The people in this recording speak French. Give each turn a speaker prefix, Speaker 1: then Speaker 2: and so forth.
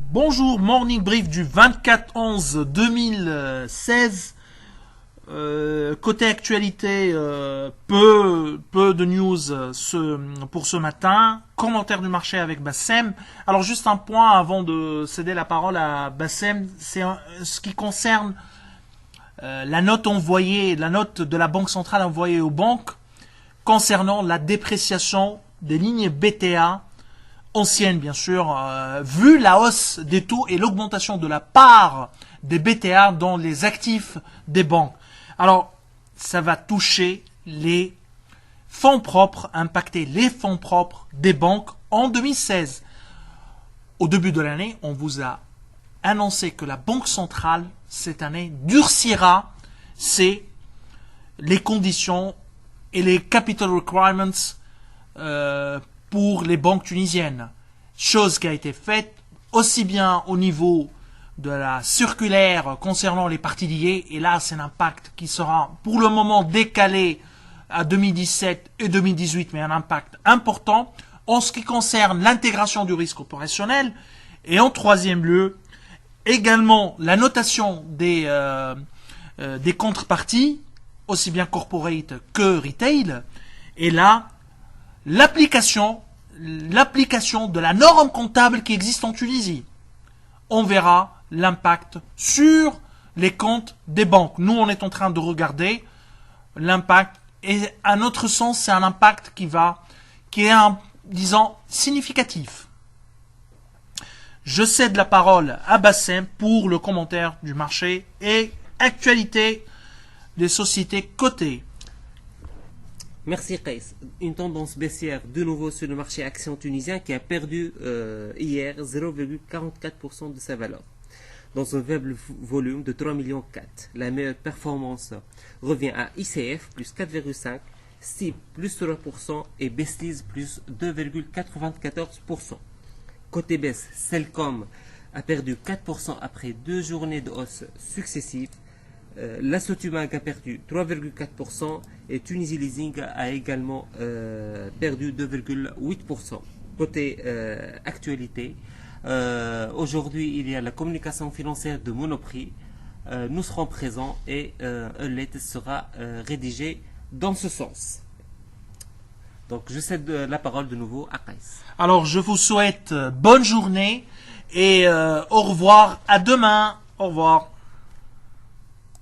Speaker 1: Bonjour, morning brief du 24/11/2016. Côté actualité, peu de news pour ce matin. Commentaire du marché avec Bassem. Alors juste un point avant de céder la parole à Bassem, c'est ce qui concerne la note de la Banque centrale envoyée aux banques concernant la dépréciation des lignes BTA anciennes, bien sûr, vu la hausse des taux et l'augmentation de la part des BTA dans les actifs des banques. Alors, ça va toucher les fonds propres, impacter les fonds propres des banques en 2016. Au début de l'année, on vous a annoncé que la Banque centrale, cette année, durcira les conditions et les capital requirements pour les banques tunisiennes. Chose qui a été faite aussi bien au niveau de la circulaire concernant les parties liées, et là c'est un impact qui sera pour le moment décalé à 2017 et 2018, mais un impact important en ce qui concerne l'intégration du risque opérationnel, et en troisième lieu, également la notation des contreparties, aussi bien corporate que retail, et là, l'application de la norme comptable qui existe en Tunisie. On verra l'impact sur les comptes des banques. Nous, on est en train de regarder l'impact, et à notre sens, c'est un impact qui est, disons, significatif. Je cède la parole à Bassem pour le commentaire du marché et actualité des sociétés cotées.
Speaker 2: Merci Qais. Une tendance baissière de nouveau sur le marché action tunisien qui a perdu hier 0,44% de sa valeur dans un faible volume de 3,4 millions. La meilleure performance revient à ICF plus 4,5%, STIB plus 3% et Bestlise plus 2,94%. Côté baisse, Celcom a perdu 4% après 2 journées de hausse successives. La Sotumac a perdu 3,4% et Tunisie Leasing a également perdu 2,8%. Côté actualité, aujourd'hui il y a la communication financière de Monoprix. Nous serons présents et un lettre sera rédigé dans ce sens. Donc je cède la parole de nouveau à Qais.
Speaker 1: Alors je vous souhaite bonne journée et au revoir, à demain, au revoir.